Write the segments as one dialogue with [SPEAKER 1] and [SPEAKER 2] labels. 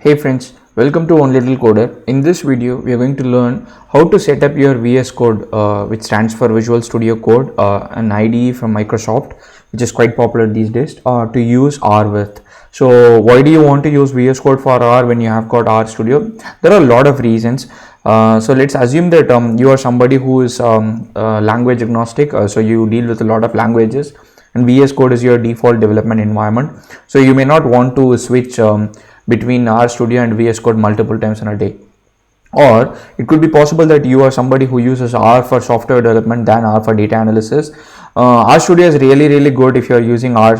[SPEAKER 1] Hey friends, welcome to One Little Coder. In this video, we are going to learn how to set up your VS Code, which stands for Visual Studio Code, an IDE from Microsoft, which is quite popular these days, to use R with. So, why do you want to use VS Code for R when you have got R Studio? There are a lot of reasons. So let's assume that you are somebody who is language agnostic, so you deal with a lot of languages, and VS Code is your default development environment. So you may not want to switch between RStudio and VS Code multiple times in a day. Or it could be possible that you are somebody who uses R for software development than R for data analysis. RStudio is really good if you are using R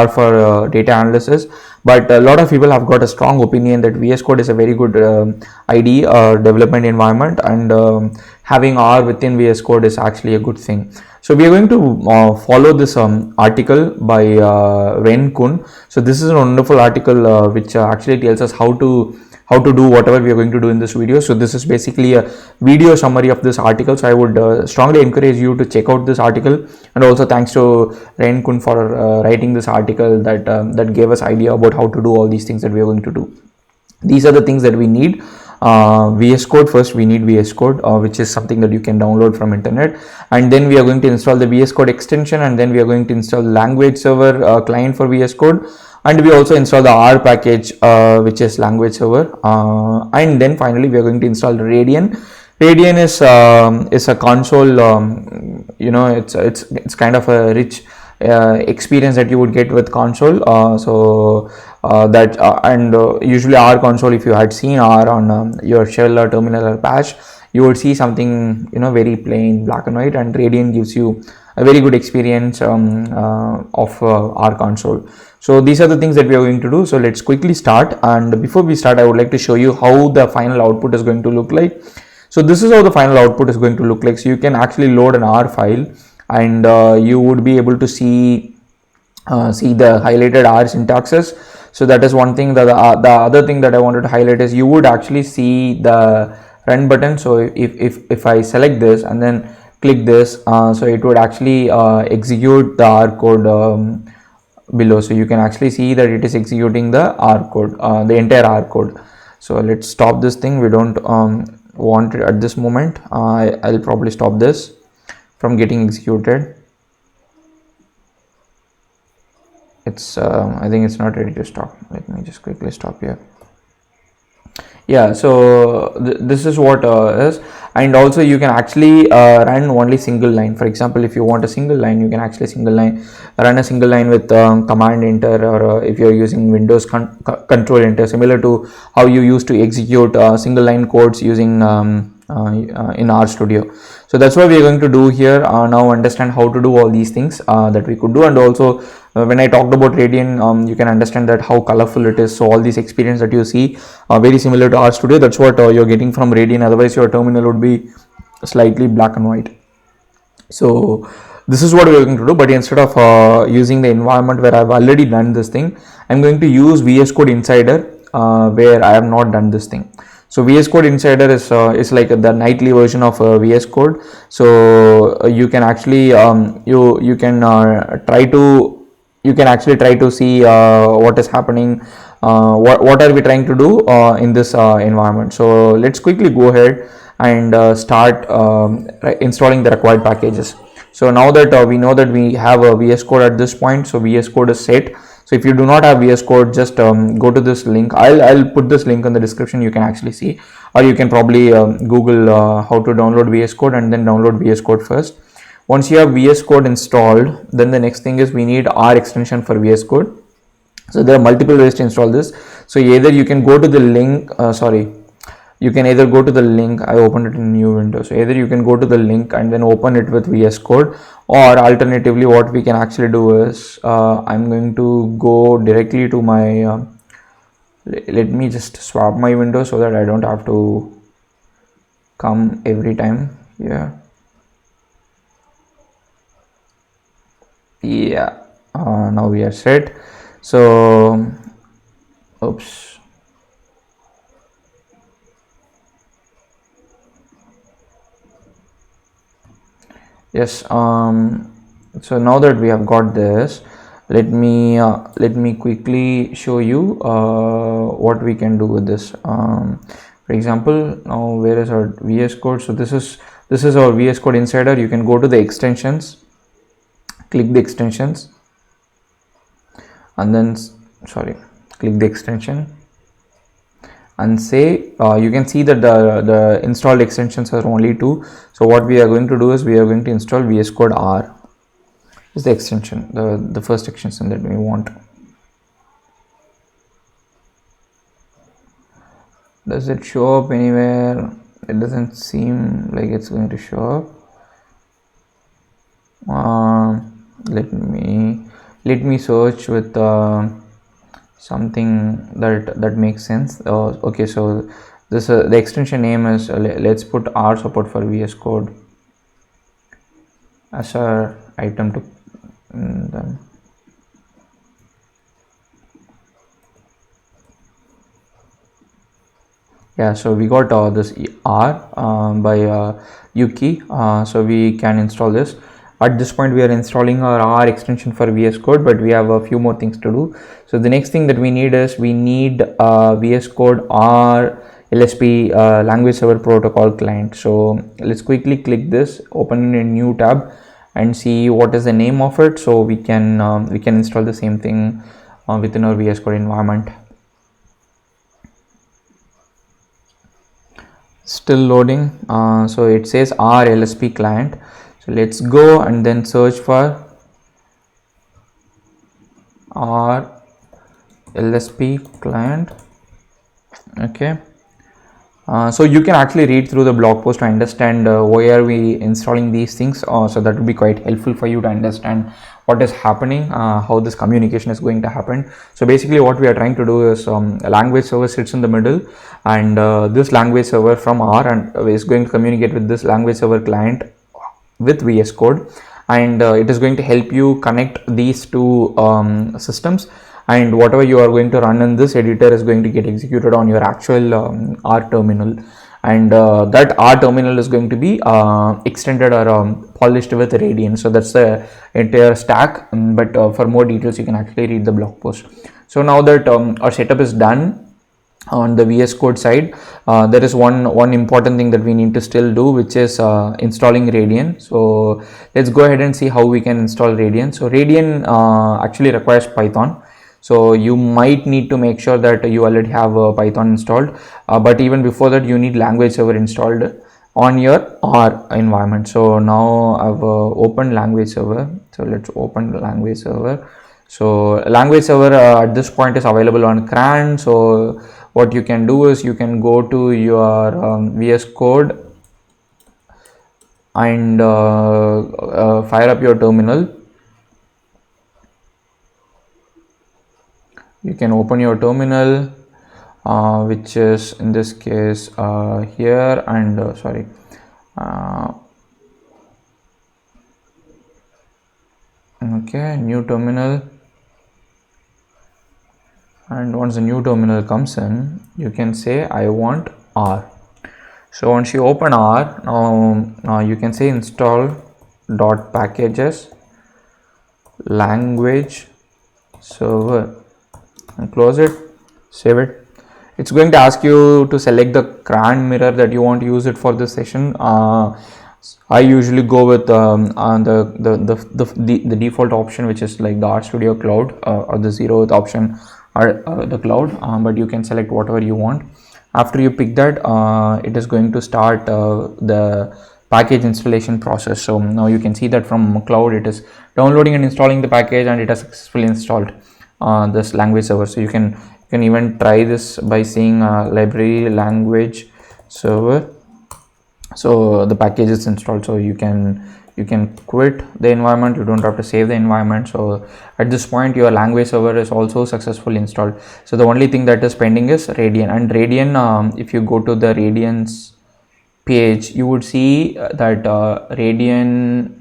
[SPEAKER 1] for data analysis, but a lot of people have got a strong opinion that VS Code is a very good IDE development environment, and having R within VS Code is actually a good thing. So we are going to follow this article by Ren Kun. So this is a wonderful article which actually tells us how to do whatever we are going to do in this video. So this is basically a video summary of this article. So I would strongly encourage you to check out this article, and also thanks to Ren Kun for writing this article that gave us idea about how to do all these things that we are going to do. These are the things that we need. VS Code, first we need VS Code, which is something that you can download from internet, and then we are going to install the VS Code extension, and then we are going to install the language server client for VS Code, and we also install the R package, which is language server, and then finally we are going to install Radian. Radian is a console. It's kind of a rich experience that you would get with console. Usually R console, if you had seen R on your shell or terminal or bash, you would see something very plain black and white, and Radian gives you a very good experience of R console. So these are the things that we are going to do. So let's quickly start, and before we start I would like to show you how the final output is going to look like. So this is how the final output is going to look like. So you can actually load an R file, and you would be able to see the highlighted R syntaxes. So that is one thing. The other thing that I wanted to highlight is you would actually see the run button. So if I select this and then click this, so it would actually execute the R code below. So you can actually see that it is executing the R code, the entire R code. So let's stop this thing. We don't want it at this moment. I'll probably stop this from getting executed. It's I think it's not ready to stop. Let me just quickly stop here. Yeah, so this is what is, and also you can actually run only single line. For example, if you want a single line, you can actually run a single line with command enter, or if you're using Windows control enter, similar to how you used to execute single line codes using in RStudio. So that's what we are going to do here. Now understand how to do all these things that we could do, and also when I talked about Radian, you can understand that how colorful it is. So all these experience that you see are very similar to RStudio. That's what you're getting from Radian. Otherwise your terminal would be slightly black and white. So this is what we're going to do, but instead of using the environment where I've already done this thing, I'm going to use VS Code Insider where I have not done this thing. So VS Code Insider is like the nightly version of VS Code. So you can actually you can actually try to see what is happening, what are we trying to do in this environment. So let's quickly go ahead and start installing the required packages. So now that we know that we have a VS Code at this point, so VS Code is set. So if you do not have VS Code, just go to this link. I'll put this link in the description. You can actually see, or you can probably Google how to download VS Code, and then download VS Code first. Once you have VS Code installed, then the next thing is we need R extension for VS Code. So there are multiple ways to install this. So either you can go to the link, you can either go to the link. I opened it in a new window. So either you can go to the link and then open it with VS Code, or alternatively what we can actually do is I'm going to go directly to my let me just swap my window so that I don't have to come every time. Yeah, now we are set. So oops. Yes, so now that we have got this, let me quickly show you what we can do with this. For example, now where is our VS Code? So this is our VS Code Insider. You can go to the extensions, click the extensions, and then click the extension and say you can see that the installed extensions are only 2. So what we are going to do is we are going to install VS Code R is the extension, the first extension that we want. Does it show up anywhere? It doesn't seem like it's going to show up. Let me search with something that makes sense. Okay, so this the extension name is let's put R support for VS Code as our item to then. Yeah, so we got this R by Yuki, so we can install this. At this point we are installing our R extension for VS Code, but we have a few more things to do. So the next thing that we need is we need VS Code R LSP language server protocol client. So let's quickly click this, open in a new tab and see what is the name of it, so we can install the same thing within our VS Code environment. Still loading. So it says R LSP client. So let's go and then search for R LSP client. Okay. So you can actually read through the blog post to understand why are we installing these things. So that will be quite helpful for you to understand what is happening, how this communication is going to happen. So basically what we are trying to do is a language server sits in the middle, and this language server from R and is going to communicate with this language server client with VS Code, and it is going to help you connect these two systems, and whatever you are going to run in this editor is going to get executed on your actual R terminal, and that R terminal is going to be extended or polished with Radian. So that's the entire stack, but for more details you can actually read the blog post. So now that our setup is done on the VS Code side, there is one important thing that we need to still do, which is installing Radian. So let's go ahead and see how we can install Radian. So Radian actually requires Python. So you might need to make sure that you already have Python installed, but even before that you need language server installed on your R environment. So now I've opened language server. So let's open the language server. So language server at this point is available on CRAN. So what you can do is you can go to your VS Code and fire up your terminal. You can open your terminal, which is in this case here, and okay, new terminal. And once the new terminal comes in, you can say I want R. So once you open R, now you can say install dot packages language server and close it, save it. It's going to ask you to select the CRAN mirror that you want to use it for this session. I usually go with the default option, which is like the RStudio Cloud, or the 0th option, or the cloud, but you can select whatever you want. After you pick that, it is going to start the package installation process. So now you can see that from cloud it is downloading and installing the package, and it has successfully installed this language server. So you can even try this by saying library language server. So the package is installed, so you can quit the environment. You don't have to save the environment. So at this point your language server is also successfully installed. So the only thing that is pending is Radian, and Radian, if you go to the Radian's page, you would see that Radian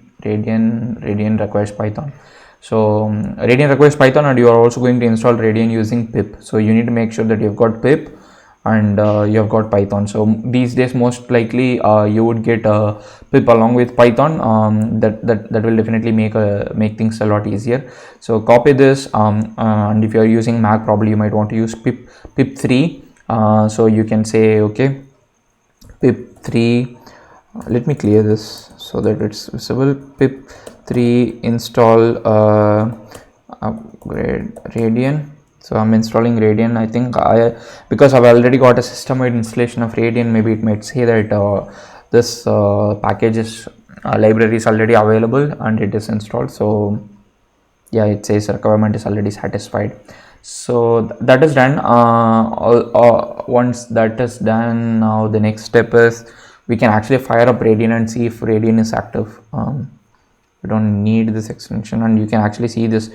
[SPEAKER 1] requires Python. So Radian requires Python, and you are also going to install Radian using pip. So you need to make sure that you've got pip and you have got Python. So these days most likely you would get pip along with Python. That will definitely make things a lot easier. So copy this, and if you are using Mac, probably you might want to use pip3. So you can say okay, pip3. Let me clear this so that it's visible. Pip3 install upgrade Radeon. So I'm installing Radeon. I think because I've already got a system-wide installation of Radeon, maybe it might say that this package's library is already available and it is installed. So yeah, it says requirement is already satisfied. So that is done. Once that is done, now the next step is we can actually fire up Radeon and see if Radeon is active. We don't need this extension, and you can actually see this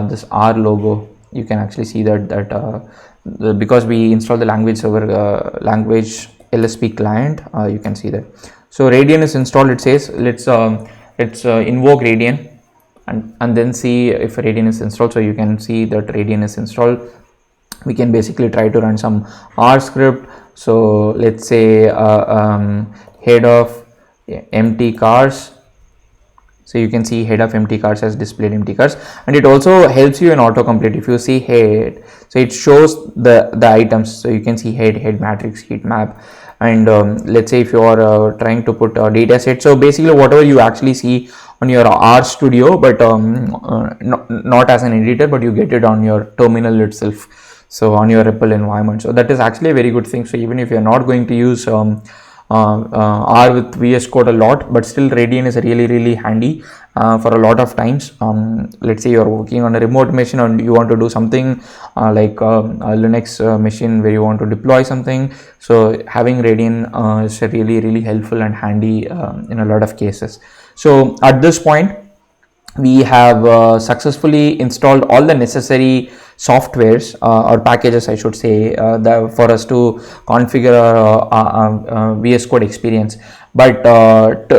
[SPEAKER 1] this R logo. You can actually see that because we installed the language server language LSP client, you can see that. So Radeon is installed. It says let's invoke Radeon and then see if Radeon is installed. So you can see that Radeon is installed. We can basically try to run some R script. So let's say head of empty cars. So you can see head of empty cars has displayed empty cars, and it also helps you in autocomplete. If you see head, so it shows the items. So you can see head matrix, heat map, and let's say if you are trying to put a data set. So basically whatever you actually see on your R Studio, but not as an editor, but you get it on your terminal itself. So on your REPL environment. So that is actually a very good thing. So even if you're not going to use R with VS Code a lot, but still Radeon is really handy for a lot of times. Let's say you're working on a remote machine and you want to do something like a Linux machine where you want to deploy something. So having Radeon is really helpful and handy in a lot of cases. So at this point, we have successfully installed all the necessary softwares or packages, I should say, for us to configure our VS Code experience. But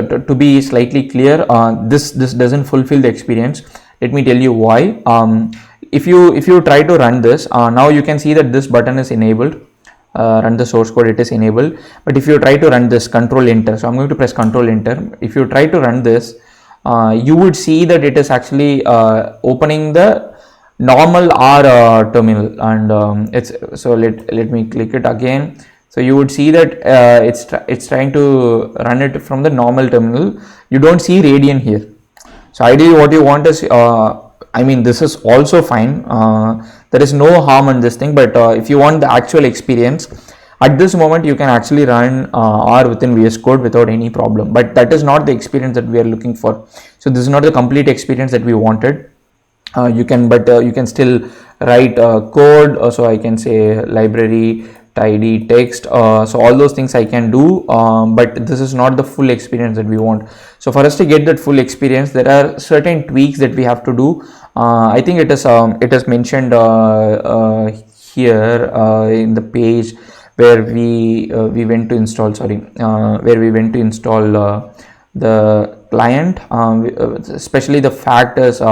[SPEAKER 1] to be slightly clear, this doesn't fulfill the experience. Let me tell you why. If you try to run this, now you can see that this button is enabled. Run the source code, it is enabled. But if you try to run this, Control Enter. So I'm going to press Control Enter. If you try to run this, you would see that it is actually opening the normal R terminal, and it's so let me click it again. So you would see that it's trying to run it from the normal terminal. You don't see Radeon here. So ideally what you want is I mean, this is also fine. There is no harm in this thing, but if you want the actual experience, at this moment you can actually run R within VS Code without any problem, but that is not the experience that we are looking for. So this is not the complete experience that we wanted. You can still write code. So I can say library tidy text. So all those things I can do, but this is not the full experience that we want. So for us to get that full experience, there are certain tweaks that we have to do. I think it is mentioned here in the page where we went to install. Where we went to install the client. Especially the fact is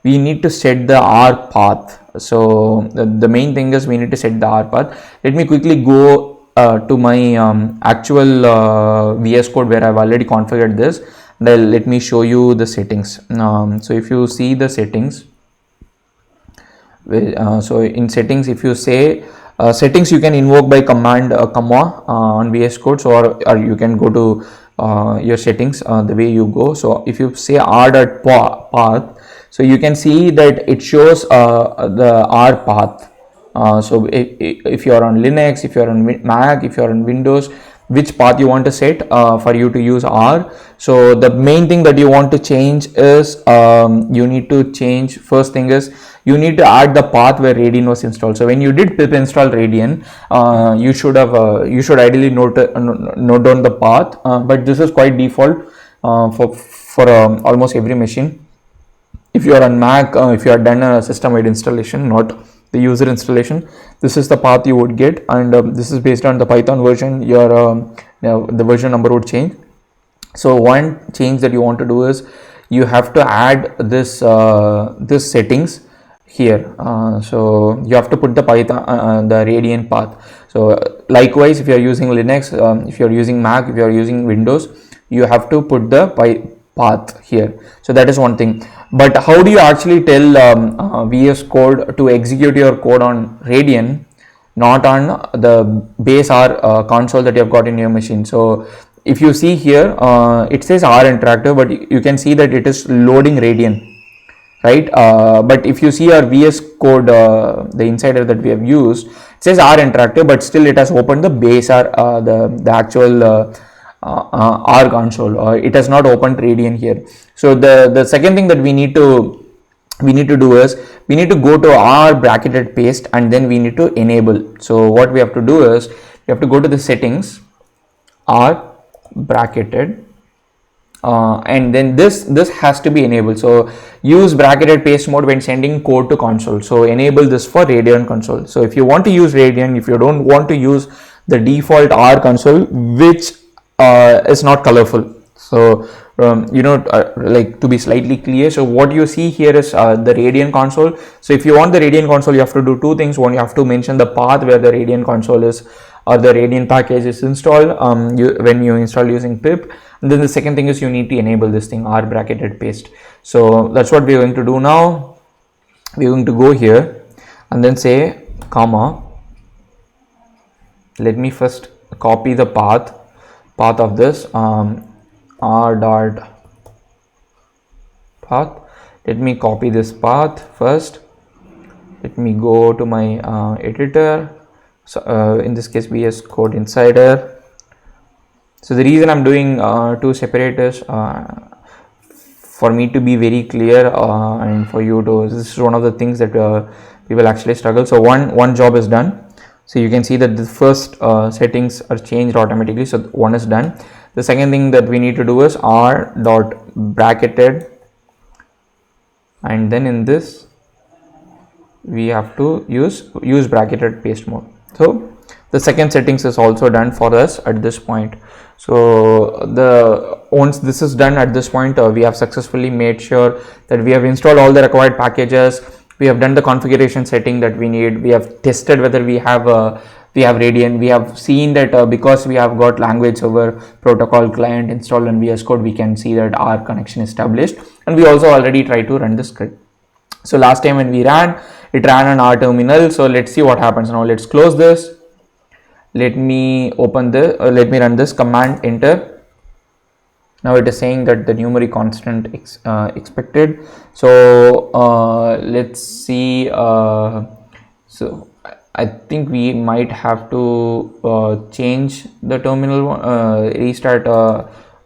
[SPEAKER 1] we need to set the R path. So the main thing is we need to set the R path. Let me quickly go to my actual VS Code where I've already configured this. Let me show you the settings. So if you see the settings, so in settings, if you say settings, you can invoke by command comma on VS Code. So or you can go to your settings the way you go. So if you say r.path, so you can see that it shows the R path. So if you are on Linux, if you are on Mac, if you are on Windows, which path you want to set for you to use R. So the main thing that you want to change is you need to change, first thing is you need to add the path where Radeon was installed. So when you did pip install Radeon, you should ideally note down the path, but this is quite default for almost every machine. If you are on Mac, if you have done a system-wide installation, not the user installation, this is the path you would get, and this is based on the Python version. The version number would change. So one change that you want to do is you have to add this this settings here. So you have to put the Python, the Radeon path. So likewise, if you are using Linux, if you are using Mac, if you are using Windows, you have to put the path here. So that is one thing. But how do you actually tell VS Code to execute your code on Radeon, not on the base R console that you have got in your machine? So if you see here, it says R Interactive, but you can see that it is loading Radeon, right? But if you see our VS Code, the insider that we have used, it says R Interactive, but still it has opened the base R, the actual R console. It has not opened Radeon here. So the second thing that we need to do is we need to go to R bracketed paste, and then we need to enable. So what we have to do is we have to go to the settings, R bracketed, and then this has to be enabled. So use bracketed paste mode when sending code to console. So enable this for Radeon console. So if you want to use Radeon, if you don't want to use the default R console, which is not colorful, so like, to be slightly clear, so what you see here is the Radeon console. So if you want the Radeon console, you have to do two things. One, you have to mention the path where the Radeon console is, or the Radeon package is installed when you install using pip. And then the second thing is you need to enable this thing, R bracketed paste. So that's what we're going to do now. We're going to go here and then say comma. Let me first copy the path of this R dot path. Let me copy this path first. Let me go to my editor. So in this case, VS Code Insider. So the reason I'm doing two separate is for me to be very clear and for you to, this is one of the things that people actually struggle. So one job is done. So you can see that the first settings are changed automatically. So one is done. The second thing that we need to do is R dot bracketed, and then in this we have to use bracketed paste mode. So the second settings is also done for us at this point. So once this is done at this point, we have successfully made sure that we have installed all the required packages. We have done the configuration setting that we need. We have tested whether we have Radeon. We have seen that because we have got language server protocol client installed in VS Code, we can see that our connection is established. And we also already tried to run the script. So last time when we ran, it ran on our terminal. So let's see what happens now. Let's close this. Let me open let me run this command, enter. Now it is saying that the numeric constant expected. So let's see. So I think we might have to change the terminal, restart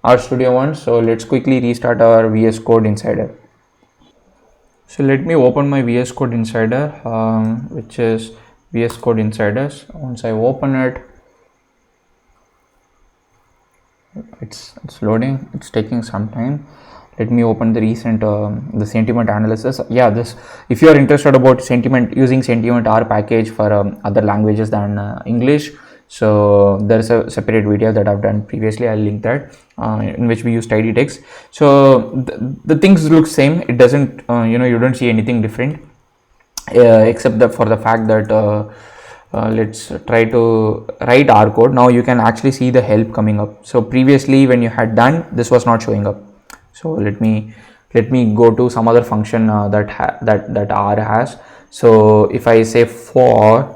[SPEAKER 1] RStudio once. So let's quickly restart our VS Code Insider. So let me open my VS Code Insider, which is VS Code Insiders. Once I open it, it's loading. It's taking some time. Let me open the recent the sentiment analysis. Yeah, this, if you are interested about using sentiment R package for other languages than English, so there's a separate video that I've done previously. I'll link that, in which we use tidy text. So the things look same. It doesn't you don't see anything different, except for the fact that let's try to write R code. Now you can actually see the help coming up. So previously when you had done, this was not showing up. So let me go to some other function that R has. So if I say for,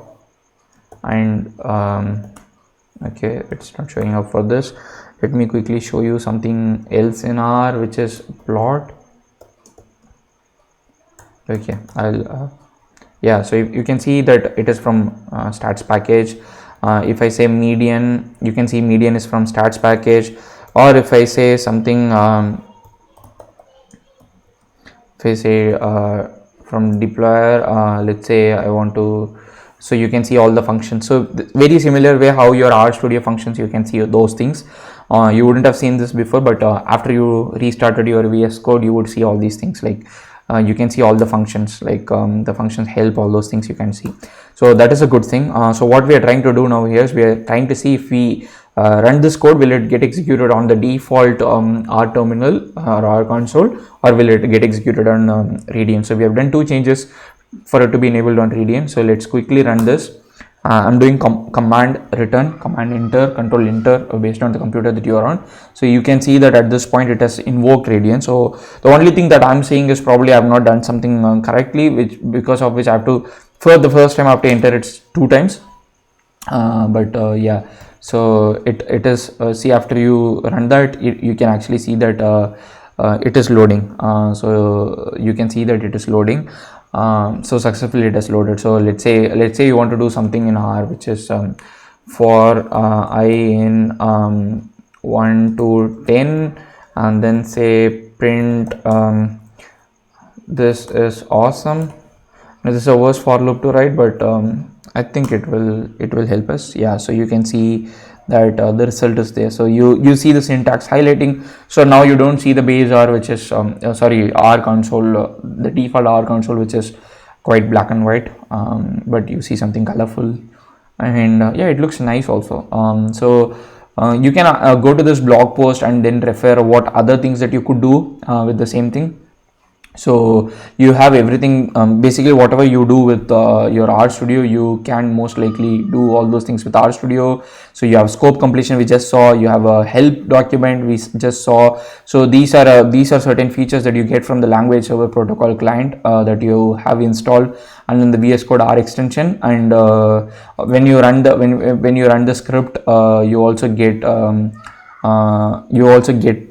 [SPEAKER 1] and okay, it's not showing up for this. Let me quickly show you something else in R, which is plot. Okay, I'll yeah, so you can see that it is from stats package. If I say median, you can see median is from stats package. Or if I say something, if I say from deployer, let's say I want to, so you can see all the functions. So very similar way how your RStudio functions, you can see those things. You wouldn't have seen this before, but after you restarted your VS Code, you would see all these things. Like you can see all the functions, like the functions help, all those things you can see. So that is a good thing. So what we are trying to do now here is we are trying to see if we run this code, will it get executed on the default R terminal or R console, or will it get executed on Radeon. So we have done two changes for it to be enabled on Radeon. So let's quickly run this. I'm doing command return, command enter, control enter based on the computer that you are on. So you can see that at this point it has invoked Radeon. So the only thing that I'm saying is probably I have not done something correctly, because of which I have to, for the first time I have to enter it 2 times. Yeah, so it is, see, after you run that, you can actually see that it is loading. So you can see that it is loading. So successfully it has loaded. So let's say you want to do something in R, which is for I in 1 to 10, and then say print this is awesome. Now this is a worse for loop to write, but I think it will help us. Yeah, so you can see that the result is there. So you see the syntax highlighting. So now you don't see the base R, which is R console, the default R console, which is quite black and white, but you see something colorful, and yeah, it looks nice also. You can go to this blog post and then refer what other things that you could do with the same thing. So you have everything, basically whatever you do with your RStudio, you can most likely do all those things with RStudio. So you have scope completion, we just saw, you have a help document, we just saw. So these are certain features that you get from the language server protocol client that you have installed, and then the VS Code R extension. And when you run the script, you also get the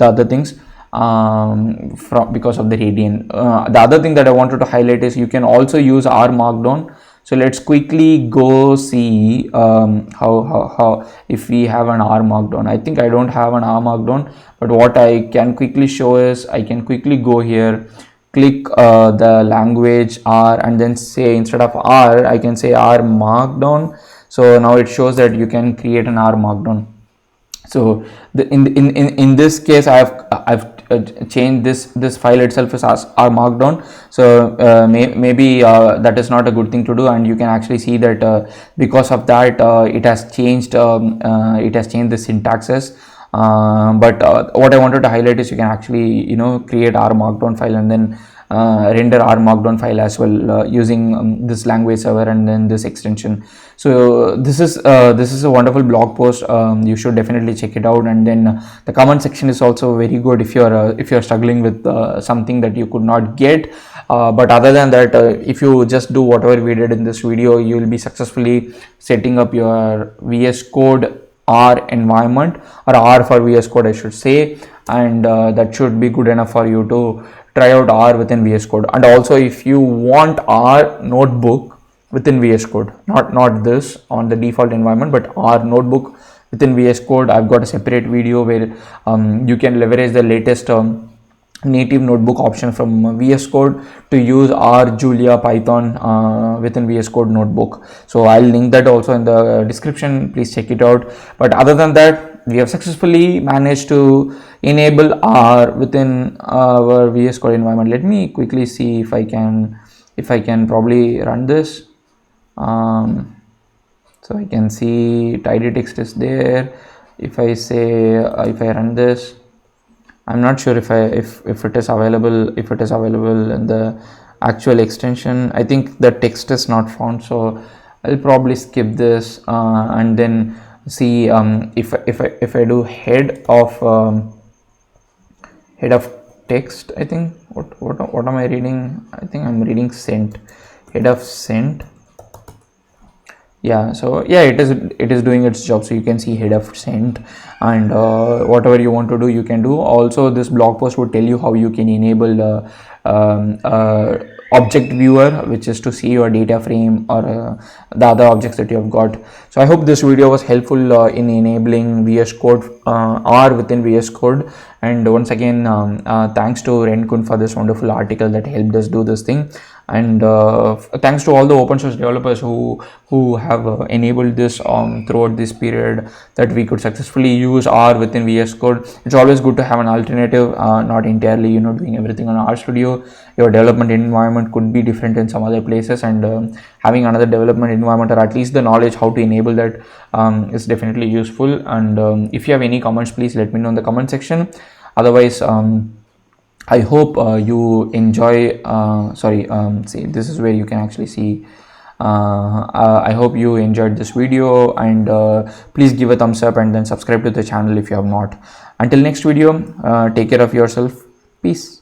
[SPEAKER 1] other things because of the Radeon. The other thing that I wanted to highlight is you can also use R Markdown. So let's quickly go see how if we have an R Markdown. I think I don't have an R Markdown, but what I can quickly show is I can quickly go here, click the language R, and then say, instead of R, I can say R Markdown. So now it shows that you can create an R Markdown. So in this case, I've changed this file itself as R Markdown. So maybe that is not a good thing to do, and you can actually see that because of that it has changed the syntaxes. But what I wanted to highlight is you can actually create R Markdown file and then render R Markdown file as well using this language server and then this extension. So this is a wonderful blog post. You should definitely check it out. And then the comment section is also very good if you're struggling with something that you could not get. But other than that, if you just do whatever we did in this video, you will be successfully setting up your VS Code R environment, or R for VS Code I should say, and that should be good enough for you to try out R within VS Code. And also, if you want R notebook within VS Code, not this on the default environment, but R notebook within VS Code, I've got a separate video where you can leverage the latest native notebook option from VS Code to use R Julia Python within VS Code notebook. So I'll link that also in the description, please check it out. But other than that, we have successfully managed to enable R within our VS Code environment. Let me quickly see if I can probably run this. So I can see tidy text is there. If I run this, I'm not sure if it is available in the actual extension. I think the text is not found, so I'll probably skip this and then see if I do head of text. I think what am I reading? I think I'm reading sent, head of sent. Yeah, so yeah, it is doing its job. So you can see head of sent, and whatever you want to do, you can do. Also, this blog post would tell you how you can enable object viewer, which is to see your data frame or the other objects that you have got. So I hope this video was helpful in enabling VS Code R within VS Code. And once again, thanks to Renkun for this wonderful article that helped us do this thing. And thanks to all the open source developers who have enabled this throughout this period, that we could successfully use R within VS Code. It's always good to have an alternative, not entirely doing everything on RStudio. Your development environment could be different in some other places, and having another development environment, or at least the knowledge how to enable that, is definitely useful. And if you have any comments, please let me know in the comment section. Otherwise, I hope you enjoy. See, this is where you can actually see. I hope you enjoyed this video, and please give a thumbs up and then subscribe to the channel if you have not. Until next video, take care of yourself. Peace.